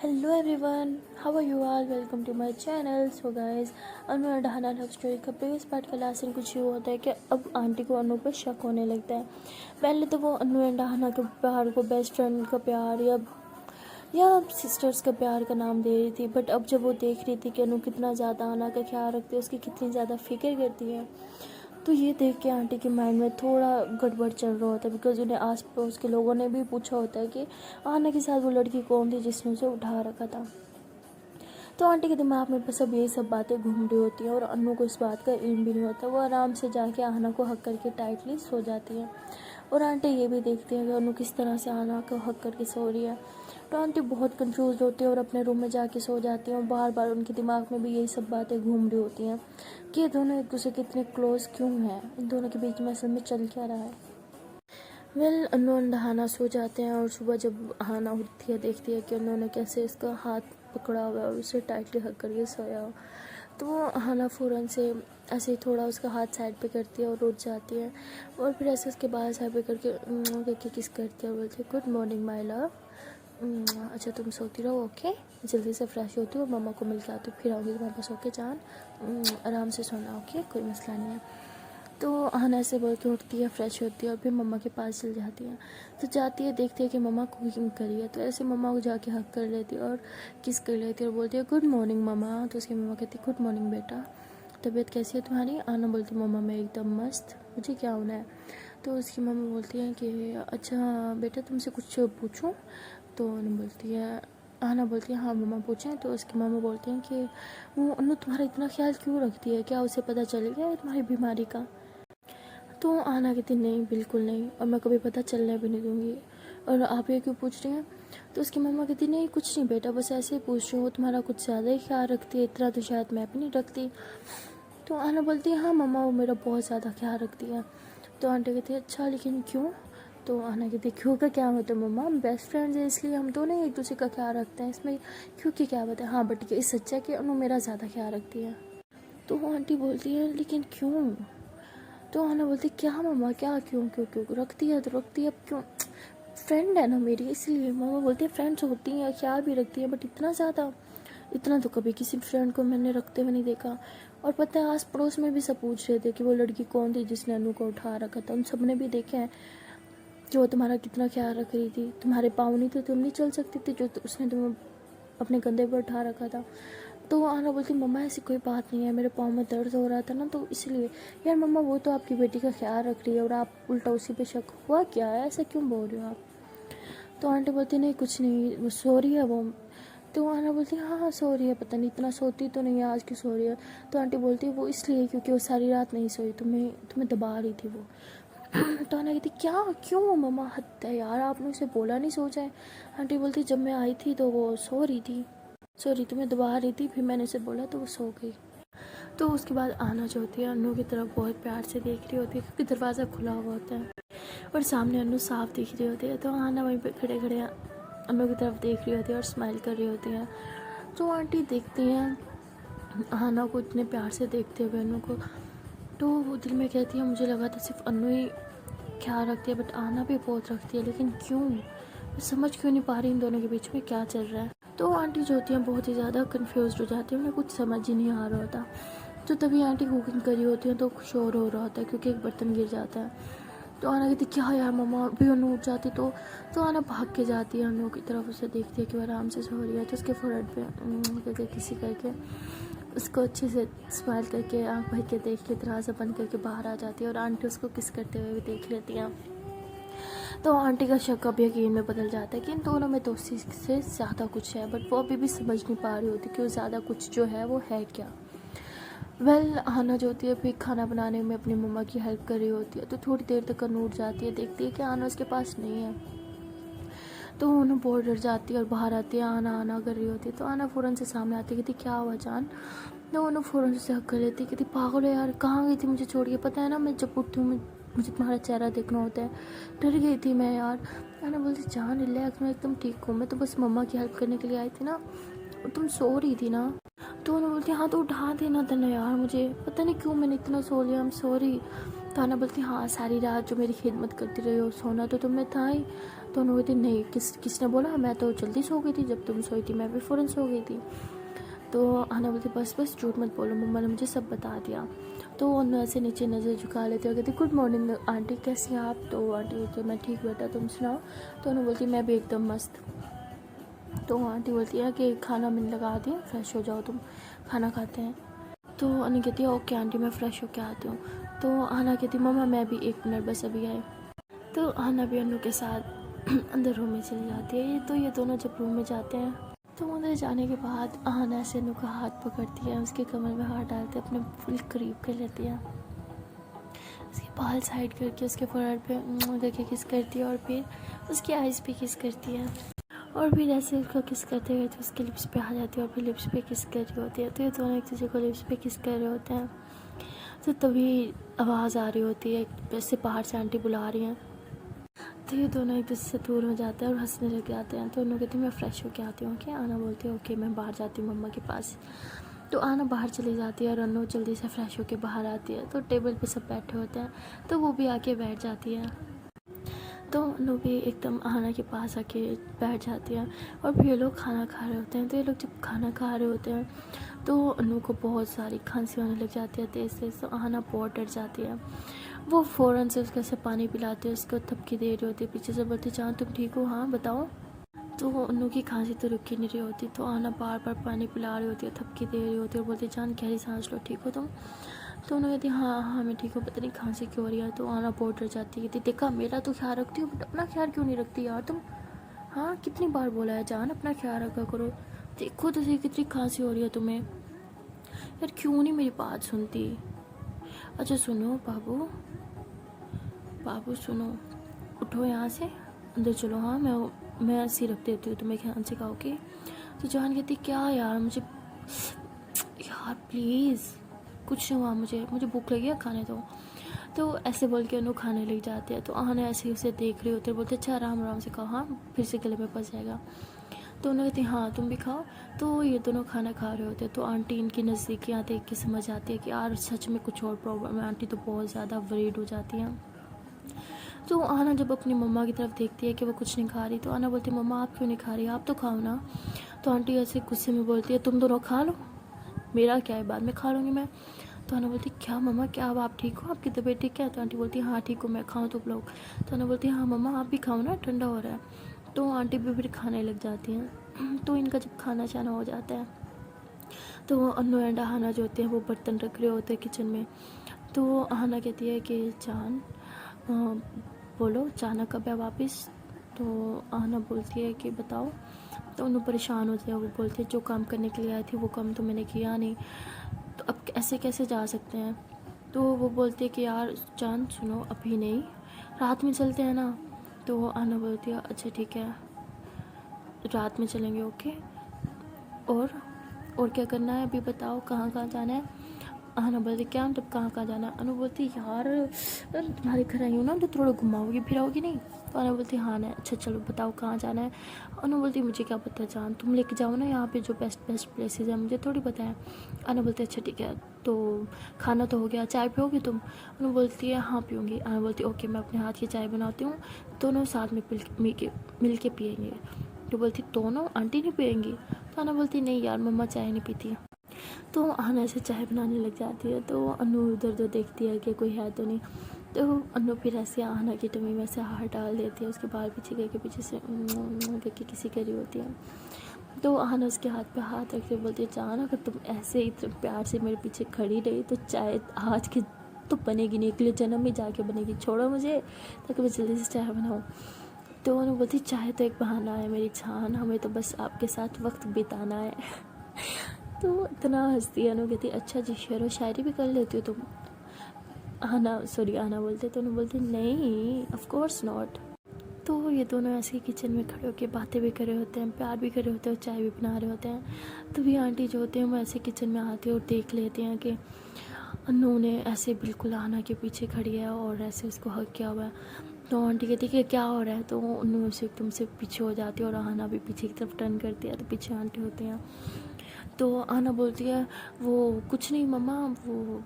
Hello everyone, how are you all? Welcome to my channel. So guys, अनु और Dahana love story का previous part का last scene कुछ ये होता है कि अब आंटी को अनु पर शक होने लगता है। पहले तो वो अनु एंड डहाना के प्यार को बेस्ट फ्रेंड का प्यार या सिस्टर्स का प्यार का नाम दे रही थी, बट अब जब वो देख रही थी कि अनु कितना ज़्यादा आना का ख्याल रखती है, उसकी कितनी ज़्यादा फिक्र करती है, तो ये देख के आंटी के माइंड में थोड़ा गड़बड़ चल रहा होता है। बिकॉज उन्हें आस पड़ोस के लोगों ने भी पूछा होता है कि आना के साथ वो लड़की कौन थी जिसने उसे उठा रखा था। तो आंटी के दिमाग में बस अब यही सब बातें घूम रही होती हैं और अन्नू को इस बात का इल्म भी नहीं होता। वो आराम से जाके आना को हक करके टाइटली सो जाती है और आंटी ये भी देखती है कि अन्नू किस तरह से आना को हक करके सो रही है। तो आंटी बहुत कंफ्यूज होती है और अपने रूम में जाके सो जाती है और बार बार उनके दिमाग में भी यही सब बातें घूम रही होती हैं कि ये दोनों एक दूसरे के इतने क्लोज क्यों हैं, इन दोनों के बीच में असल में चल क्या रहा है। अन्नू और डहाना सो जाते हैं और सुबह जब हाना उठती है देखती है कि उन्होंने कैसे इसका हाथ पकड़ा हुआ है और उसे टाइटली हक करके सोया हो। तो वो हाना फ़ौरन से ऐसे ही थोड़ा उसका हाथ साइड पे करती है और उठ जाती है और फिर ऐसे उसके बाल साइड पे करके किस करती है और बोलती है गुड मॉर्निंग माय लव। अच्छा तुम सोती रहो, ओके, जल्दी से फ्रेश होती हो, मम्मा को मिल के आती हूँ, फिर आऊँगी तुम्हारे पास, ओके जान, आराम से सोना, ओके, कोई मसला नहीं है। तो हाना ऐसे बोल के उठती है, फ्रेश होती है और फिर मम्मा के पास चल जाती है। तो जाती है, देखती है कि मम्मा कुकिंग करी है, तो ऐसे मम्मा को जाके हक कर लेती है और किस कर लेती है और बोलती है गुड मॉर्निंग मम्मा। तो उसकी मम्मा कहती है गुड मॉर्निंग बेटा, तबीयत कैसी है तुम्हारी? आना बोलती मम्मा मैं एकदम मस्त, मुझे क्या होना है? तो उसकी मम्मा बोलती है कि अच्छा बेटा तुमसे कुछ पूछूं? तो अनु बोलती है, आना बोलती है हाँ मम्मा पूछें। तो उसकी मम्मा बोलती हैं कि वो अनु तुम्हारा इतना ख्याल क्यों रखती है, क्या उसे पता चल गया है तुम्हारी बीमारी का? तो आना कहती नहीं बिल्कुल नहीं, और मैं कभी पता चलने भी नहीं दूँगी, और आप ये क्यों पूछ रही हैं? तो उसकी मम्मा कहती नहीं कुछ नहीं बेटा, बस ऐसे ही पूछ रही हूँ, वो तुम्हारा कुछ ज़्यादा ही ख्याल रखती है, इतना तो शायद मैं भी नहीं रखती। तो आना बोलती है हाँ मम्मा वो मेरा बहुत ज़्यादा ख्याल रखती है। तो आंटी कहती है अच्छा लेकिन क्यों? तो आना कहती है क्यों का क्या मतलब मम्मा, हम बेस्ट फ्रेंड्स हैं इसलिए हम दोनों एक दूसरे का ख्याल रखते हैं, इसमें क्यों की क्या बात है? हाँ बट ये सच है कि अनु मेरा ज़्यादा ख्याल रखती है। तो आंटी बोलती है लेकिन क्यों? तो आना बोलती क्या मम्मा क्या क्यों क्यों क्यों रखती है तो रखती है, अब क्यों? फ्रेंड है ना मेरी इसलिए। मम्मा बोलती है फ्रेंड्स होती हैं ख्याल भी रखती है, बट इतना ज़्यादा, इतना तो कभी किसी फ्रेंड को मैंने रखते हुए नहीं देखा। और पता है आस पड़ोस में भी सब पूछ रहे थे कि वो लड़की कौन थी जिसने अनु को उठा रखा था, उन सब ने भी देखा है कि वो तुम्हारा कितना ख्याल रख रही थी, तुम्हारे पाँव नहीं थे तुम नहीं चल सकती थी, जो उसने तुम्हें अपने कंधे पर उठा रखा था। तो आना बोलती मम्मा ऐसी कोई बात नहीं है, मेरे पाँव में दर्द हो रहा था ना तो इसलिए। यार मम्मा वो तो आपकी बेटी का ख्याल रख रही है और आप उल्टा उसी पे शक हुआ क्या है, ऐसा क्यों बोल रहे हो आप? तो आंटी बोलती नहीं कुछ नहीं, वो सो रही है वो। तो आना बोलती हाँ हाँ सो रही है, पता नहीं इतना सोती तो नहीं है, आज क्यों सो रही है? तो आंटी बोलती है वो इसलिए क्योंकि वो सारी रात नहीं सोई, तुम्हें तुम्हें दबा रही थी वो। तो आना कहती क्या क्यों मम्मा, हद है यार, आपने उसे बोला नहीं सो जाए? आंटी बोलती जब मैं आई थी तो वो सो रही थी, सॉरी तुम्हें दबा रही थी, फिर मैंने उसे बोला तो वो सो गई। तो उसके बाद आना जो होती है अन्नू की तरफ बहुत प्यार से देख रही होती है क्योंकि दरवाज़ा खुला हुआ होता है और सामने अन्नू साफ दिख रही होती है। तो आना वहीं पे खड़े खड़े अन्नू की तरफ देख रही होती है और स्माइल कर रही होती है। तो आंटी देखती हैं आना को इतने प्यार से देखते हुए अन्नू को, तो वो दिल में कहती है मुझे लगा था सिर्फ अन्नू ही ख्याल रखती है, बट आना भी बहुत रखती है, लेकिन क्यों? मैं समझ क्यों नहीं पा रही इन दोनों के बीच में क्या चल रहा है। तो आंटी जो होती हैं बहुत ही ज़्यादा कंफ्यूज हो जाती है, उन्हें कुछ समझ ही नहीं आ रहा होता। तो तभी आंटी कुकिंग करी होती है तो शोर हो रहा होता है क्योंकि एक बर्तन गिर जाता है। तो आना कहती क्या यार मम्मा, अभी अनु उठ जाती तो आना भाग के जाती है अनु की तरफ, उसे देखती है कि वो आराम से सो रही है, तो उसके फोrehead पे करके किसी करके उसको अच्छे से स्माइल करके आँख भर के देख के दरवाज़ा बंद करके बाहर आ जाती है और आंटी उसको किस करते हुए भी देख लेती हैं। तो आंटी का शक अब यकीन में बदल जाता है कि इन दोनों में दोस्ती से ज़्यादा कुछ है, बट वो अभी भी समझ नहीं पा रही होती कि वो ज़्यादा कुछ जो है वो है क्या। आना जो होती है फिर खाना बनाने में अपनी मम्मा की हेल्प कर रही होती है, तो थोड़ी देर तक अनु उठ जाती है, देखती है कि आना उसके पास नहीं है। तो उन्हें बहुत डर जाती है और बाहर आती है, आना आना कर रही होती है। तो आना फ़ौरन से सामने आती है, कहती क्या हुआ जान? तो उन्हें फ़ौरन से हक कर लेती है, कहती पागल है यार, कहाँ गई थी मुझे छोड़ के? पता है ना मैं जब उठती हूँ मुझे तुम्हारा चेहरा देखना होता है, डर गई थी मैं यार। आना बोलती जान रिलैक्स, मैं एकदम ठीक हूँ, मैं तो बस मम्मा की हेल्प करने के लिए आई थी ना, और तुम सो रही थी ना? तो उन्हें बोलती हाँ तो उठा देना था ना यार, मुझे पता नहीं क्यों मैंने इतना सो लिया, आई एम सॉरी। तो आना बोलती हाँ सारी रात जो मेरी खिदमत करती रही हो, सोना तो तुमने था ही, तो उन्होंने कहती नहीं, किसने बोला, मैं तो जल्दी सो गई थी, जब तुम सोई थी मैं भी फ़ौरन सो गई थी। तो आना बोलती बस झूठ मत बोलो, मम्मा ने मुझे सब बता दिया। तो अनु ऐसे नीचे नज़र झुका लेते और कहती गुड मॉर्निंग आंटी, कैसी हैं आप? तो आंटी बोलती मैं ठीक बेटा, तुम सुनाओ? तो अनु बोलती मैं भी एकदम मस्त। तो आंटी बोलती है कि खाना मैंने लगा दिया, फ्रेश हो जाओ तुम, खाना खाते हैं। तो अनु कहती है ओके आंटी, मैं फ़्रेश होके आती हूँ। तो आना कहती मम्मा मैं भी 1 मिनट बस अभी आए। तो आना भी अनु के साथ अंदर रूम में चली जाती है। तो ये दोनों जब रूम में जाते हैं तो अंदर जाने के बाद आना से अनु का हाथ पकड़ती है, उसके कमर में हाथ डालते अपने फुल करीब कर लेती है, उसके बाल साइड करके उसके फोrehead पे करके किस करती है और फिर उसकी आइज़ पे किस करती है और फिर ऐसे उसको किस करते हुए तो उसके लिप्स पे आ जाती है और फिर लिप्स पे किस कर रही होती है। तो ये दोनों एक दूसरे को लिप्स पे किस कर रहे होते हैं। तो तभी आवाज़ आ रही होती है, जैसे बाहर से आंटी बुला रही हैं। तो ये दोनों एक दूसरे से दूर हो जाते हैं और हंसने लग जाते हैं। तो उन्होंने कहती मैं फ़्रेश होके आती हूँ। क्या आना बोलती है ओके मैं बाहर जाती हूँ मम्मा के पास। तो आना बाहर चली जाती है और अनु जल्दी से फ्रेश होके बाहर आती है। तो टेबल पे सब बैठे होते हैं तो वो भी आके बैठ जाती है। तो अनु भी एकदम आना के पास आके बैठ जाती है और फिर ये लोग खाना खा रहे होते हैं। तो ये लोग जब खाना खा रहे होते हैं तो अनु को बहुत सारी खांसी होने लग जाती है तेज़ तेज़। तो आना बहुत डर जाती है, वो फ़ौरन से उसके से पानी पिलाते हैं, उसको थपकी दे रही होती है, पीछे से बोलती जान तुम ठीक हो, हाँ बताओ। तो अनु की खांसी तो रुक ही नहीं रही होती। तो आना बार बार पानी पिला रही होती है, थपकी दे रही होती है और बोलती जान गहरी सांस लो, ठीक हो तुम? तो उन्होंने कहती हाँ हाँ मैं ठीक हूँ, पता नहीं खांसी क्यों हो रही है। तो आना बहुत डर जाती है, कहती देखा मेरा तो ख्याल रखती हो बट अपना ख्याल क्यों नहीं रखती यार तुम? हाँ कितनी बार बोला है जान अपना ख्याल रखा करो, देखो तो सही कितनी खांसी हो रही है तुम्हें यार, क्यों नहीं मेरी बात सुनती? अच्छा सुनो बाबू, बाबू सुनो, उठो यहाँ से अंदर चलो, हाँ मैं ऐसी रख देती हूँ तुम्हें, ख्याल से खाओगे? तो जान कहती क्या यार मुझे, यार प्लीज़ कुछ नहीं हुआ, मुझे भूख लगी है खाने दो। तो ऐसे बोल के अनु खाने लग जाते हैं। तो आना ऐसे उसे देख रहे होते हैं, बोलते अच्छा आराम आराम से खाओ, हाँ फिर से गले में फंस जाएगा। तो उन्होंने कहती हाँ तुम भी खाओ। तो ये दोनों खाना खा रहे होते हैं। तो आंटी इनकी नज़दीकियाँ देख के समझ आती है कि यार सच में कुछ और प्रॉब्लम है। आंटी तो बहुत ज़्यादा वरीड हो जाती हैं। तो आना जब अपनी मम्मा की तरफ देखती है कि वो कुछ नहीं खा रही तो आना बोलती है मम्मा आप क्यों नहीं खा रही, आप तो खाओ ना। तो आंटी ऐसे गुस्से में बोलती है तुम दोनों खा लो, मेरा क्या है, बाद में खा लूँगी मैं। तो आना बोलती क्या मम्मा क्या अब आप ठीक हो, आपकी तबीयत ठीक है? तो आंटी बोलती है हाँ ठीक हूँ मैं, खाऊँ तुम लोग? तो आना बोलती है हाँ मम्मा आप भी खाओ ना, ठंडा हो रहा है। तो आंटी भी फिर खाने लग जाती हैं। तो इनका जब खाना चाना हो जाता है तो अनु एंड आना जो होते हैं वो बर्तन रख रहे होते हैं किचन में। तो आना कहती है कि जान बोलो जाना कब है वापस? तो आना बोलती है कि बताओ। तो उन्हें परेशान होते हैं, वो बोलते हैं जो काम करने के लिए आई थी वो काम तो मैंने किया नहीं, तो अब ऐसे कैसे जा सकते हैं? तो वो बोलते हैं कि यार जान सुनो अभी नहीं, रात में चलते हैं ना। तो आना बोलती है अच्छा ठीक है रात में चलेंगे ओके, और क्या करना है अभी बताओ, कहाँ कहाँ जाना है? आना बोलती क्या मतलब कहाँ जाना है? अनु बोलती यार तुम्हारे घर आई हूँ ना तो थोड़ा घुमाओगी फिराओगी नहीं? तो अनु बोलती हाँ ना, अच्छा चलो बताओ कहाँ जाना है? अनु बोलती मुझे क्या पता जान, तुम लेके जाओ ना यहाँ पे जो बेस्ट प्लेसेस है, मुझे थोड़ी पता है। अनु बोलती अच्छा ठीक है, तो खाना तो हो गया, चाय पियोगी तुम? अनु बोलती है हाँ पीऊँगी। अनु बोलती ओके मैं अपने हाथ की चाय बनाती हूँ, दोनों साथ में मिल के पियेंगे। तो बोलती दोनों, आंटी नहीं पियेंगी? तो अनु बोलती नहीं यार मम्मा चाय नहीं पीती। तो आना से चाय बनाने लग जाती है। तो अनु इधर उधर देखती है कि कोई है तो नहीं। तो अनु फिर ऐसे आना की टमी में से हाथ डाल देती है, उसके बाल पीछे करके पीछे से करके किसी करी होती है। तो आना उसके हाथ पे हाथ रख के बोलती है जान अगर तुम ऐसे इतने प्यार से मेरे पीछे खड़ी रही तो चाय आज की तो बनेगी नहीं, अगले जन्म में जाके बनेगी, छोड़ो मुझे ताकि मैं जल्दी से चाय बनाऊँ। तो उन्होंने बोलती चाय तो एक बहाना है मेरी जान, हमें तो बस आपके साथ वक्त बिताना है। तो इतना हंसती है अनु, कहती अच्छा जी शेर व शायरी भी कर लेती हो तुम? आना बोलते तो उन्होंने बोलती नहीं ऑफ कोर्स नॉट। तो ये दोनों ऐसे ही किचन में खड़े होकर बातें भी कर रहे होते हैं, प्यार भी कर रहे होते हैं और चाय भी बना रहे होते हैं। तभी आंटी जो होते हैं वो ऐसे किचन में आते हैं और देख लेते हैं कि अनु ने ऐसे बिल्कुल आना के पीछे खड़ी है और ऐसे उसको हक किया हुआ है। तो आंटी कहती है कि क्या हो रहा है? तो अनु से एकदम से पीछे हो जाती है और आना भी पीछे की तरफ टर्न करती है। तो पीछे आंटी होते हैं। तो आना बोलती है वो कुछ नहीं मम्मा, वो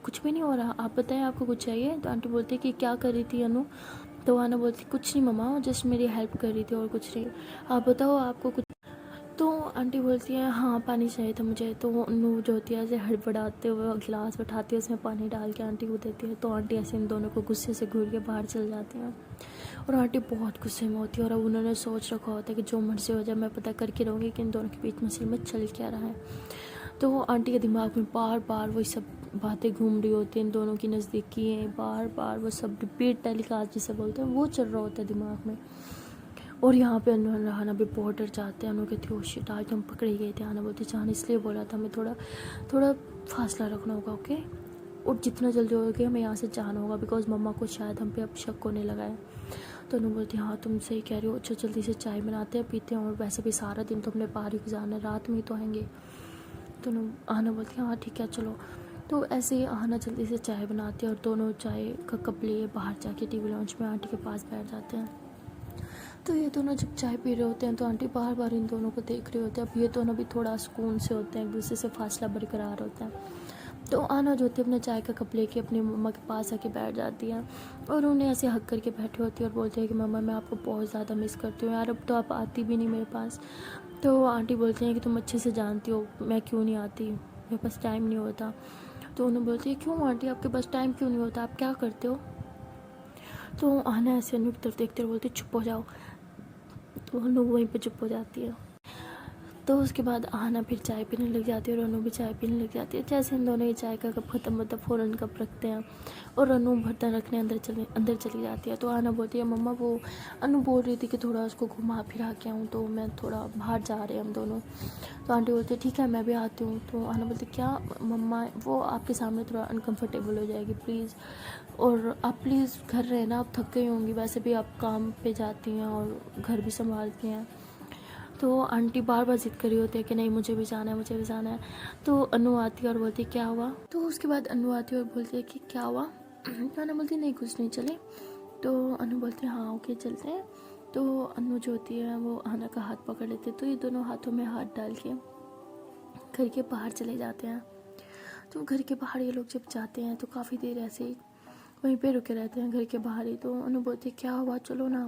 कुछ भी नहीं हो रहा, आप बताएं आपको कुछ चाहिए? तो आंटी बोलती है कि क्या कर रही थी अनु? तो आना बोलती कुछ नहीं मम्मा, जस्ट मेरी हेल्प कर रही थी और कुछ नहीं, आप बताओ आपको कुछ। तो आंटी बोलती है हाँ पानी चाहिए था मुझे। तो अनु जो होती है ऐसे हड़बड़ाते हुए गिलास उठाती है, उसमें पानी डाल के आंटी को देती है। तो आंटी ऐसे इन दोनों को गुस्से से घूर के बाहर चल जाती हैं और आंटी बहुत गुस्से में होती है। और अब उन्होंने सोच रखा होता है कि जो मर्जी हो जाए मैं पता करके रहूँगी कि इन दोनों के बीच में असल में चल क्या रहा है। तो आंटी के दिमाग में बार बार वही सब बातें घूम रही होती हैं, इन दोनों की नज़दीकी है, बार बार वो सब रिपीट टेलीकास्ट जिसे बोलते हैं वो चल रहा होता है दिमाग में। और यहाँ पे अनु और रहाना भी बहुत डर जाते हैं। अनु कहती है शिट आज हम पकड़े गए थे। आना बोलती जान इसलिए बोला था, हमें थोड़ा थोड़ा फासला रखना होगा ओके, और जितना जल्दी होगा हमें यहाँ से जाना होगा बिकॉज मम्मा को शायद हम पे अब शक होने लगा है। तो अनु बोलती हाँ तुम सही कह रही हो, अच्छा जल्दी से चाय बनाते हैं पीते हैं, और वैसे भी सारा दिन तो हमने बाहर ही गुजारना है, रात में ही तो आएंगे। तो आना बोलती हाँ ठीक है चलो। तो ऐसे ही आना जल्दी से चाय बनाती है और दोनों चाय का कप लिए बाहर जाके टीवी लॉन्च में आंटी के पास बैठ जाते हैं। तो ये दोनों जब चाय पी रहे होते हैं तो आंटी बार बार इन दोनों को देख रहे होते हैं। अब ये दोनों भी थोड़ा सुकून से होते हैं, एक दूसरे से फासला बरकरार होता है। तो आना जो होती है अपने चाय का कप लेके अपनी मम्मा के पास आके बैठ जाती है और उन्हें ऐसे हक करके बैठी होती है और बोलती है कि मम्मा मैं आपको बहुत ज़्यादा मिस करती हूँ यार, अब तो आप आती भी नहीं मेरे पास। तो आंटी बोलती हैं कि तुम अच्छे से जानती हो मैं क्यों नहीं आती, मेरे पास टाइम नहीं होता। तो उन्हें बोलती है क्यों आंटी आपके पास टाइम क्यों नहीं होता, आप क्या करते हो। तो आना ऐसे अनु की तरफ देखते हुए बोलती चुप हो जाओ। तो अनु वहीं पे चुप हो जाती है। तो उसके बाद आना फिर चाय पीने लग जाती है और अनु भी चाय पीने लग जाती है। जैसे इन दोनों ये चाय का कप ख़त्म होता है फ़ौरन कप रखते हैं और अनु बर्तन रखने अंदर चली जाती है। तो आना बोलती है मम्मा वो अनु बोल रही थी कि थोड़ा उसको घुमा फिरा के आऊँ, तो मैं थोड़ा बाहर जा रहे हैं हम दोनों। तो आंटी बोलती है ठीक है मैं भी आती हूँ। तो आना बोलती क्या मम्मा वो आपके सामने थोड़ा अनकम्फर्टेबल हो जाएगी प्लीज़, और आप प्लीज़ घर रहना, आप थक गई होंगी, वैसे भी आप काम पे जाती हैं और घर भी संभालती हैं। तो आंटी बार बार जिद करी होती है कि नहीं मुझे भी जाना है मुझे भी जाना है। तो अनु आती है और बोलती है क्या हुआ। तो उसके बाद अनु आती है और बोलती है कि क्या हुआ। तो अनु बोलती है नहीं कुछ नहीं चले। तो अनु बोलती है हाँ ओके चलते हैं। तो अनु जो होती है वो आना का हाथ पकड़ लेते हैं। तो ये दोनों हाथों में हाथ डाल के घर के बाहर चले जाते हैं। तो घर के बाहर ये लोग जब जाते हैं तो काफ़ी देर ऐसे ही वहीं पे रुके रहते हैं घर के बाहर ही। तो अनु बोलती है क्या हुआ चलो ना।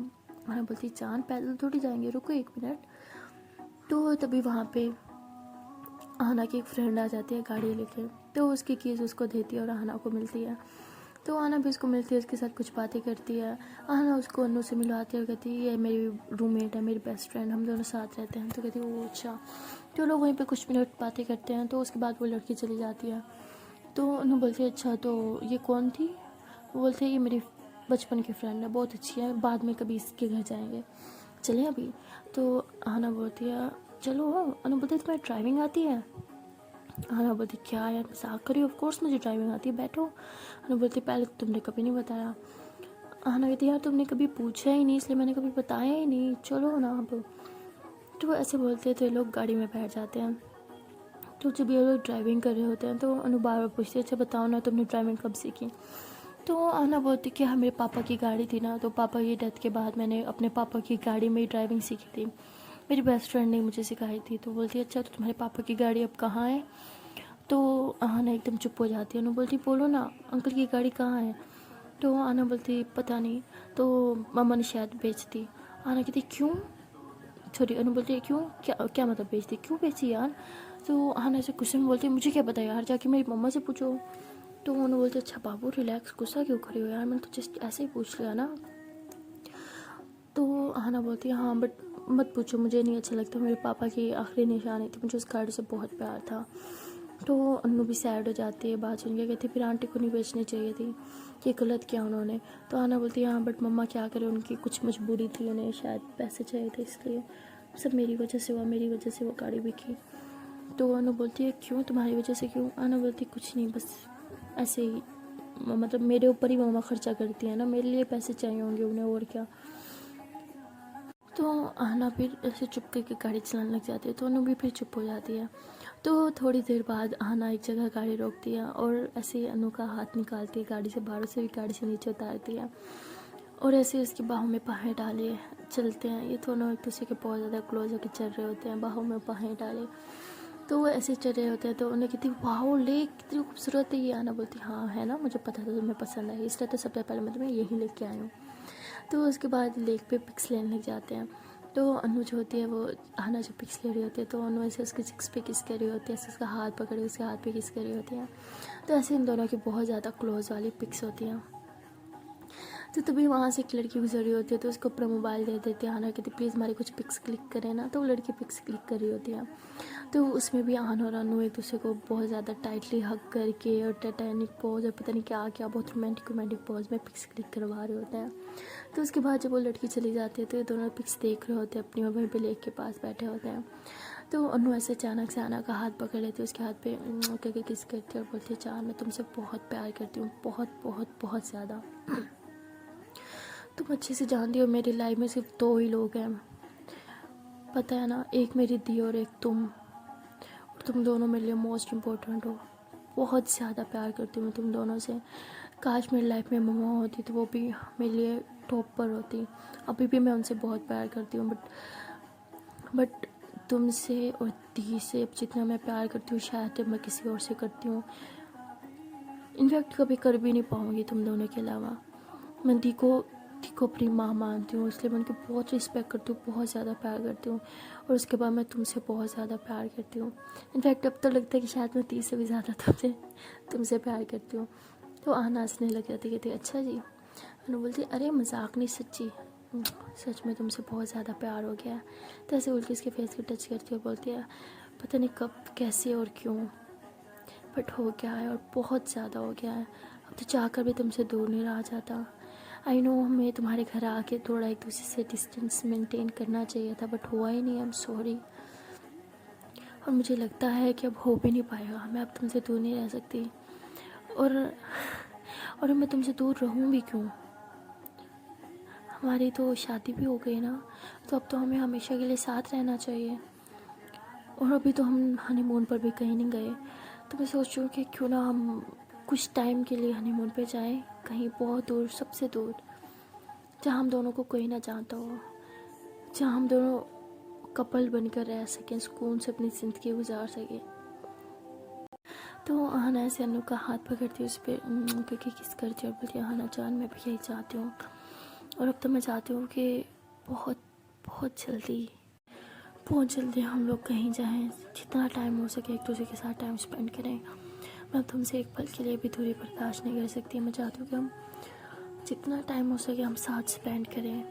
आना बोलती जान पैदल थोड़ी जाएंगे, रुको 1 मिनट। तो तभी वहाँ पे आना की एक फ्रेंड आ जाती है गाड़ी लेके। तो उसकी कीज़ उसको देती है और आना को मिलती है। तो आना भी उसको मिलती है, उसके साथ कुछ बातें करती है। आना उसको अनु से मिलवाती है और कहती है ये मेरी रूममेट है, मेरी बेस्ट फ्रेंड, हम दोनों साथ रहते हैं। तो कहती है वो अच्छा। तो लोग वहीं पे कुछ मिनट बातें करते हैं। तो उसके बाद वो लड़की चली जाती है। तो अनु बोलती है अच्छा तो ये कौन थी। वो बोलते हैं ये मेरी बचपन की फ्रेंड है, बहुत अच्छी है, बाद में कभी इसके घर जाएंगे, चले अभी। तो आना बोलती है चलो। अनु बोलती है तुम्हें ड्राइविंग आती है। आना बोलती क्या यार मजाक करी, ऑफ कोर्स मुझे ड्राइविंग आती है बैठो। अनु बोलती पहले तो तुमने कभी नहीं बताया। आना कहती यार तुमने कभी पूछा ही नहीं इसलिए मैंने कभी बताया ही नहीं, चलो ना अब। तो ऐसे बोलते तो ये लोग गाड़ी में बैठ जाते हैं। तो जब ये लोग ड्राइविंग कर रहे होते हैं तो अनु बार बार पूछती है अच्छा बताओ ना तुमने ड्राइविंग कब सीखी। तो आना बोलती कि हाँ मेरे पापा की गाड़ी थी ना, तो पापा की डेथ के बाद मैंने अपने पापा की गाड़ी में ही ड्राइविंग सीखी थी, मेरी बेस्ट फ्रेंड ने मुझे सिखाई थी। तो बोलती अच्छा तो तुम्हारे पापा की गाड़ी अब कहाँ है। तो आना एकदम चुप हो जाती है। अनु बोलती बोलो ना अंकल की गाड़ी कहाँ है। तो आना बोलती पता नहीं, तो मम्मा ने शायद बेच दी। आना कहती क्यों, सॉरी अनु बोलती है क्यों, क्या क्या मतलब बेच दी, क्यों बेची यार। तो आना ऐसे गुस्से में बोलती है मुझे क्या पता यार, जाके मेरी मम्मा से पूछो। तो उन्होंने बोलते अच्छा बाबू रिलैक्स, गुस्सा क्यों करे हो यार, मैंने तो जस्ट ऐसे ही पूछ लिया ना। तो आना बोलती है हाँ बट मत पूछो, मुझे नहीं अच्छा लगता, मेरे पापा की आखिरी निशानी थी, मुझे उस गाड़ी से बहुत प्यार था। तो अनु भी सैड हो जाती है बात सुन के, कहती फिर आंटी को नहीं बेचनी चाहिए थी, ये गलत किया उन्होंने। तो आना बोलती है हाँ बट मम्मा क्या करे, उनकी कुछ मजबूरी थी, उन्हें शायद पैसे चाहिए थे इसलिए सब मेरी वजह से हुआ, मेरी वजह से वो गाड़ी बिकी। तो अनु बोलती है क्यों तुम्हारी वजह से क्यों। आना बोलती कुछ नहीं बस ऐसे ही, मतलब मेरे ऊपर ही मम्मा खर्चा करती है ना, मेरे लिए पैसे चाहिए होंगे उन्हें और क्या। तो आना फिर ऐसे चुप करके गाड़ी चलाने लग जाती है। तो अनु भी फिर चुप हो जाती है। तो थोड़ी देर बाद आना एक जगह गाड़ी रोकती है और ऐसे ही अनु का हाथ निकालती है गाड़ी से बाहर, से भी गाड़ी से नीचे उतारती है और ऐसे उसकी बाहों में बाहें डाले चलते हैं। ये दोनों एक दूसरे के बहुत ज़्यादा क्लोज होकर चल रहे होते हैं, बाहों में बाहें डाले। तो वो ऐसे चल रहे होते हैं। तो उन्हें कहती वाह ले कितनी खूबसूरत है ये। आना बोलती हाँ है ना, मुझे पता था तुम्हें पसंद है, इसलिए तो सबसे पहले मैं तुम्हें यही लेके आई हूँ। तो उसके बाद लेक पे पिक्स लेने लग जाते हैं। तो अनु जो होती है वो अहना जो पिक्स ले रही होती है तो अनु ऐसे उसके चिक्स पे किस कर रही होती है, ऐसे उसका हाथ पकड़े उसके हाथ पे किस कर रही होती है। तो ऐसे इन दोनों की बहुत ज़्यादा क्लोज वाली पिक्स होती हैं। तो तभी वहाँ से एक लड़की गुजर रही होती है तो उसको अपना मोबाइल दे देते हैं। आना कहती प्लीज़ हमारी कुछ पिक्स क्लिक करें ना, तो वो लड़की पिक्स क्लिक कर रही होती है। तो उसमें भी आन और अनु एक दूसरे को बहुत ज़्यादा टाइटली हग करके और टाइटैनिक पोज और पता नहीं क्या क्या बहुत रोमांटिक पोज में पिक्स क्लिक करवा रहे होते हैं। तो उसके बाद जब वो लड़की चली जाती है तो ये दोनों पिक्स देख रहे होते हैं अपनी, और वहीं पर लेक के पास बैठे होते हैं। तो अनु ऐसे अचानक से आना का हाथ पकड़ लेती है, उसके हाथ पे करके किस करती है और बोलती है चार मैं तुमसे बहुत प्यार करती हूँ, बहुत बहुत बहुत ज़्यादा। तुम अच्छे से जानती हो मेरी लाइफ में सिर्फ 2 ही लोग हैं, पता है ना, एक मेरी दी और एक तुम, और तुम दोनों मेरे लिए मोस्ट इम्पोर्टेंट हो। बहुत ज़्यादा प्यार करती हूँ मैं तुम दोनों से। काश मेरी लाइफ में मम्मा होती तो वो भी मेरे लिए टॉप पर होती। अभी भी मैं उनसे बहुत प्यार करती हूँ, बट तुमसे और दी से अब जितना मैं प्यार करती हूँ शायद मैं किसी और से करती हूँ। इनफैक्ट कभी कर भी नहीं पाऊँगी तुम दोनों के अलावा। मैं दी को अपनी माँ मानती हूँ, इसलिए मैं उनकी बहुत रिस्पेक्ट करती हूँ, बहुत ज़्यादा प्यार करती हूँ। और उसके बाद मैं तुमसे बहुत ज़्यादा प्यार करती हूँ। इनफैक्ट अब तो लगता है कि शायद मैं 30 से भी ज़्यादा तुमसे प्यार करती हूँ। तो आना हंसने लग जाती, कहती अच्छा जी। अनु बोलती अरे मजाक नहीं सच्ची, सच में तुमसे बहुत ज़्यादा प्यार हो गया है। तो ऐसे उल्टी उसके फेस को टच करती है और बोलती है पता नहीं कब कैसे और क्यों, बट हो गया है और बहुत ज़्यादा हो गया है। अब तो चाहकर भी तुमसे दूर नहीं रहा जाता। आई नो हमें तुम्हारे घर आके थोड़ा एक दूसरे से डिस्टेंस मेंटेन करना चाहिए था, बट हुआ ही नहीं। I am sorry. और मुझे लगता है कि अब हो भी नहीं पाएगा, मैं अब तुमसे दूर नहीं रह सकती। और मैं तुमसे दूर रहूँ भी क्यों, हमारी तो शादी भी हो गई ना, तो अब तो हमें हमेशा के लिए साथ रहना चाहिए। और अभी तो हम हनीमून पर भी कहीं नहीं गए, तो मैं सोच रही हूँ कि क्यों ना हम कुछ टाइम के लिए हनीमून पे जाएं, कहीं बहुत दूर, सबसे दूर, जहाँ हम दोनों को कोई ना जानता हो, जहाँ हम दोनों कपल बनकर रह सकें, सुकून से अपनी ज़िंदगी गुजार सकें। तो आना ऐसे अनु का हाथ पकड़ती है, उस पर क्योंकि किस करती है और बोलती है आना जान मैं भी यही चाहती हूँ। और अब तो मैं चाहती हूँ कि बहुत बहुत जल्दी हम लोग कहीं जाएं, जितना टाइम हो सके एक दूसरे के साथ टाइम स्पेंड करें। मैं तुमसे एक पल के लिए भी दूरी बर्दाश्त नहीं कर सकती। मैं चाहती हूँ कि हम जितना टाइम हो सके हम साथ स्पेंड करें।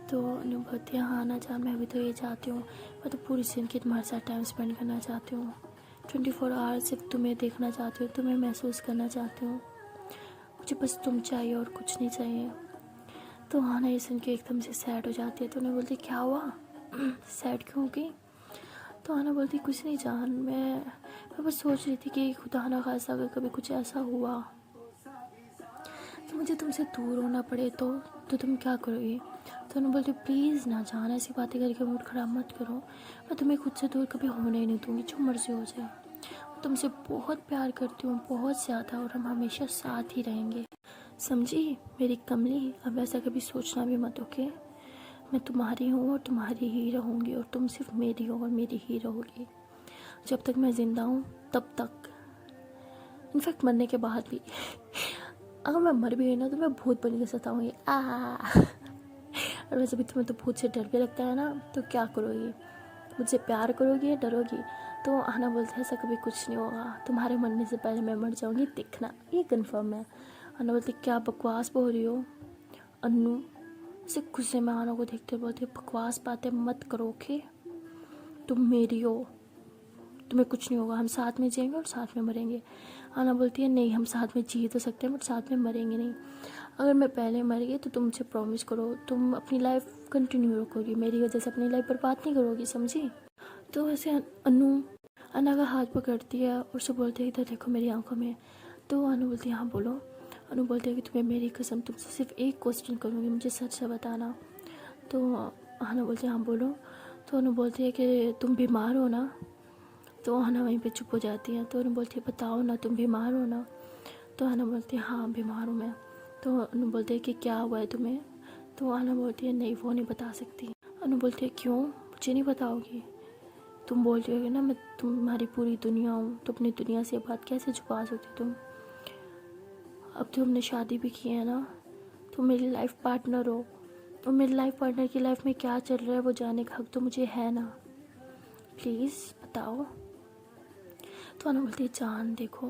तो अनुभूति हाँ ना जान मैं भी तो ये चाहती हूँ, मैं तो पूरी ज़िंदगी तुम्हारे साथ टाइम स्पेंड करना चाहती हूँ। 24 आवर्स सिर्फ तुम्हें देखना चाहती हूँ, तुम्हें महसूस करना चाहती हूँ। मुझे बस तुम चाहिए और कुछ नहीं चाहिए। तो हाँ ना ये सुन के एकदम से सैड हो जाती है। तो उन्हें बोलती क्या हुआ सैड क्यों हो गई। तो आना बोलती कुछ नहीं जान, मैं बस सोच रही थी कि खुदा ना खास्ता अगर कभी कुछ ऐसा हुआ कि मुझे तुमसे दूर होना पड़े तो तुम क्या करोगी। तो उन्हें बोलती प्लीज़ ना जान ऐसी बातें करके मूड ख़राब मत करो, मैं तुम्हें खुद से दूर कभी होने ही नहीं दूँगी, जो मर्जी हो जाए। तुमसे बहुत प्यार करती हूँ, बहुत ज़्यादा, और हम हमेशा साथ ही रहेंगे, समझी मेरी कमली। अब ऐसा कभी सोचना भी मत, ओके। मैं तुम्हारी हूँ और तुम्हारी ही रहूँगी, और तुम सिर्फ मेरी हो और मेरी ही रहोगी जब तक मैं ज़िंदा हूँ, तब तक। इनफैक्ट मरने के बाद भी अगर मैं मर भी गई ना तो मैं भूत बन के सताऊँगी और वैसे भी तुम्हें तो भूत से डर भी लगता है ना, तो क्या करोगी, मुझसे प्यार करोगी या डरोगी। तो आना बोलते ऐसा कभी कुछ नहीं होगा, तुम्हारे मरने से पहले मैं मर जाऊँगी, देखना, ये कन्फर्म है। आना बोलती क्या बकवास बोल रही हो अन्नू। ऐसे गुस्से में आना को देखते बोलते बकवास बातें मत करो, ओके। तुम मेरी हो, तुम्हें कुछ नहीं होगा, हम साथ में जिएंगे और साथ में मरेंगे। आना बोलती है नहीं हम साथ में जी तो सकते हैं बट साथ में मरेंगे नहीं। अगर मैं पहले मर गई तो तुम मुझे प्रॉमिस करो तुम अपनी लाइफ कंटिन्यू रखोगी, मेरी वजह से अपनी लाइफ बर्बाद नहीं करोगी, समझी। तो ऐसे अनु अन्ना का हाथ पकड़ती है और उसे बोलती है इधर देखो मेरी आंखों में। तो अनु बोलती है हाँ बोलो। अनु बोलती है कि तुम्हें मेरी कसम तुमसे सिर्फ एक क्वेश्चन करूँगी, मुझे सच से बताना। तो अनु बोलती है हाँ बोलो। तो अनु बोलती है कि तुम बीमार हो ना। तो अनु वहीं पे चुप हो जाती है। तो अनु बोलती है बताओ ना तुम बीमार हो ना। तो अनु बोलती है हाँ बीमार हूँ मैं। तो अनु बोलती है कि क्या हुआ है तुम्हें। तो अनु बोलती है नहीं वो नहीं बता सकती। अनु बोलती है क्यों, मुझे नहीं बताओगी। तुम बोल रही हो ना मैं तुम्हारी पूरी दुनिया हूँ, तो अपनी दुनिया से बात कैसे छुपा सकती तुम। अब तो हमने शादी भी की है ना, तुम मेरी लाइफ पार्टनर हो, और मेरी लाइफ पार्टनर की लाइफ में क्या चल रहा है वो जानने का हक तो मुझे है ना। प्लीज़ बताओ। तो अनु बोलती है जान देखो,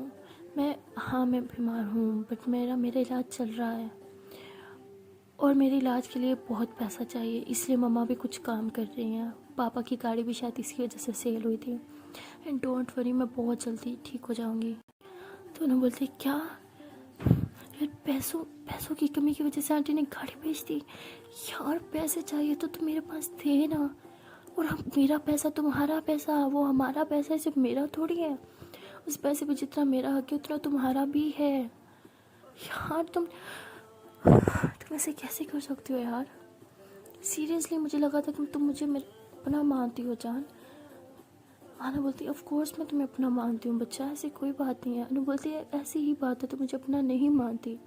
मैं बीमार हूँ, बट मेरा इलाज चल रहा है, और मेरे इलाज के लिए बहुत पैसा चाहिए, इसलिए मम्मा भी कुछ काम कर रही हैं। पापा की गाड़ी भी शायद इसकी वजह से सेल हुई थी, एंड डोंट वरी, मैं बहुत जल्दी ठीक हो जाऊँगी। तो अनु बोलती क्या यार, पैसों की कमी की वजह से आंटी ने गाड़ी बेच दी। यार पैसे चाहिए तो मेरे पास थे ना, और मेरा पैसा तुम्हारा पैसा, वो हमारा पैसा है, सिर्फ मेरा थोड़ी है। उस पैसे पे जितना मेरा हक है उतना तुम्हारा भी है। यार तुम ऐसे कैसे कर सकते हो यार। सीरियसली मुझे लगा था कि तुम मुझे अपना मानती हो जान। अनु बोलती है ऑफ कोर्स मैं तुम्हें अपना मानती हूँ बच्चा, ऐसी कोई बात नहीं है। अनु बोलती है ऐसी ही बात है, तो मुझे अपना नहीं मानती।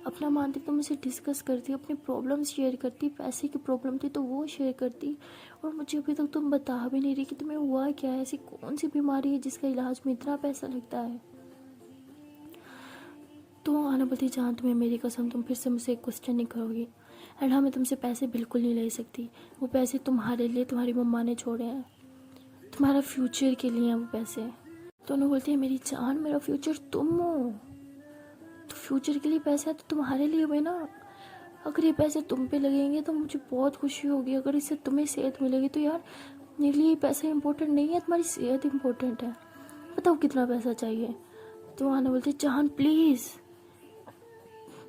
अपना मानती तो मुझे डिस्कस करती, अपनी प्रॉब्लम शेयर करती, पैसे की प्रॉब्लम थी तो वो शेयर करती, और मुझे अभी तक तुम बता भी नहीं रही कि तुम्हें हुआ क्या है, ऐसी कौन सी बीमारी है जिसका इलाज में इतना पैसा लगता है। तो आना बोलती जान तुम्हें मेरी कसम, तुम फिर से मुझसे एक क्वेश्चन नहीं करोगी। एंड हाँ, मैं तुमसे पैसे बिल्कुल नहीं ले सकती, वो पैसे तुम्हारे लिए तुम्हारी मम्मा ने छोड़े हैं, तुम्हारा फ्यूचर के लिए हैं वो पैसे। तो उन्होंने बोलती है मेरी जान, मेरा फ्यूचर तुम हो, तो फ्यूचर के लिए पैसे है तो तुम्हारे लिए हुए ना। अगर ये पैसे तुम पे लगेंगे तो मुझे बहुत खुशी होगी, अगर इससे तुम्हें सेहत मिलेगी तो यार मेरे लिए पैसे इंपॉर्टेंट नहीं है, तुम्हारी सेहत इंपॉर्टेंट है। बताओ कितना पैसा चाहिए। तो आना बोलती जान प्लीज़,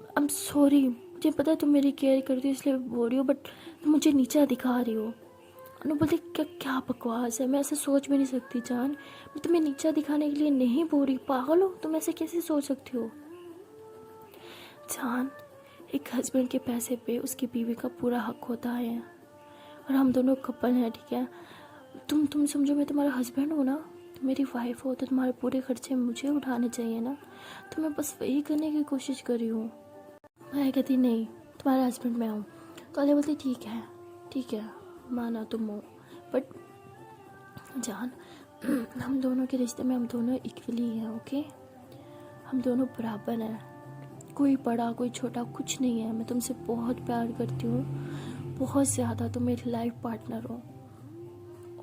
आई एम सॉरी, मुझे पता है तुम मेरी केयर करती हो इसलिए बोल रही हो, बट तुम मुझे नीचा दिखा रही हो। अनु बोलती क्या क्या बकवास है, मैं ऐसे सोच भी नहीं सकती जान, मैं तुम्हें नीचा दिखाने के लिए नहीं बोल रही, पागल हो तुम, ऐसे कैसे सोच सकती हो। जान एक हस्बैंड के पैसे पे उसकी बीवी का पूरा हक होता है, और हम दोनों कपल हैं, ठीक है। तुम समझो मैं तुम्हारा हस्बैंड हूँ ना, तुम मेरी वाइफ हो, तो तुम्हारे पूरे खर्चे मुझे उठाने चाहिए ना, तो मैं बस वही करने की कोशिश कर रही हूँ। मैं कहती नहीं तुम्हारा हस्बैंड मैं हूँ, तो अले बोलती ठीक है माना तुम हो, बट जान हम दोनों के रिश्ते में हम दोनों इक्वली हैं, ओके, हम दोनों बराबर हैं, कोई बड़ा कोई छोटा कुछ नहीं है। मैं तुमसे बहुत प्यार करती हूँ, बहुत ज़्यादा, तुम मेरी लाइफ पार्टनर हो,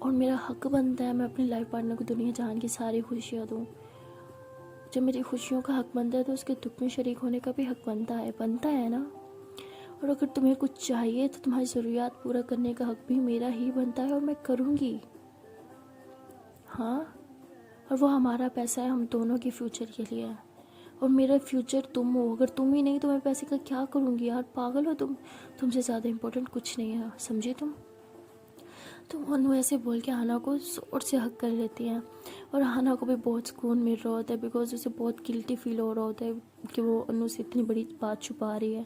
और मेरा हक बनता है मैं अपनी लाइफ पार्टनर को दुनिया जहान की सारी खुशियाँ दूँ। जब मेरी खुशियों का हक बनता है तो उसके दुख में शरीक होने का भी हक बनता है ना। और अगर तुम्हें कुछ चाहिए तो तुम्हारी ज़रूरियात पूरा करने का हक भी मेरा ही बनता है, और मैं करूँगी। हाँ, और वो हमारा पैसा है, हम दोनों के फ्यूचर के लिए है, और मेरा फ्यूचर तुम हो, अगर तुम ही नहीं तो मैं पैसे का क्या करूँगी यार, पागल हो तुम, तुमसे ज़्यादा इम्पोर्टेंट कुछ नहीं है, समझे तुम। तो अनु ऐसे बोल के हाना को जोर से हक कर लेती हैं, और हाना को भी बहुत सुकून मिल रहा होता है, बिकॉज उसे बहुत गिल्टी फील हो रहा होता है कि वो अनु से इतनी बड़ी बात छुपा रही है।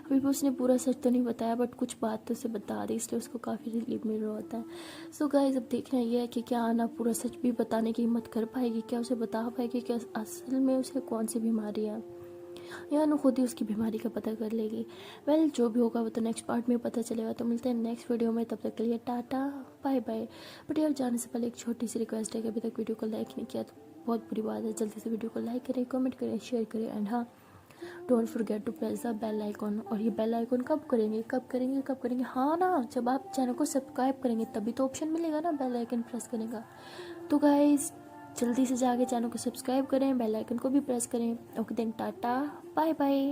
अभी भी उसने पूरा सच तो नहीं बताया, बट कुछ बात तो उसे बता दी, इसलिए उसको काफ़ी रिलीफ मिल रहा होता है। सो गाइस अब देखना ये है कि क्या हाना पूरा सच भी बताने की हिम्मत कर पाएगी, क्या उसे बता पाएगी कि असल में उसे कौन सी बीमारी है, या अनु खुद ही उसकी बीमारी का पता कर लेगी। वेल जो भी होगा वो तो नेक्स्ट पार्ट में पता चलेगा। तो मिलते हैं नेक्स्ट वीडियो में, तब तक के लिए टाटा बाय बाय। बट यार जाने से पहले एक छोटी सी रिक्वेस्ट है कि अभी तक वीडियो को लाइक नहीं किया तो बहुत बुरी बात है, जल्दी से वीडियो को लाइक करें, कमेंट करें, शेयर करें, एंड हाँ don't forget to press the bell icon. और ये बेल आइकॉन कब करेंगे, हाँ ना, जब आप चैनल को सब्सक्राइब करेंगे तभी तो ऑप्शन मिलेगा ना बेल आइकन प्रेस करने का। तो गाइज जल्दी से जाके चैनल को सब्सक्राइब करें, बेल आइकन को भी प्रेस करें। Okay then tata bye bye.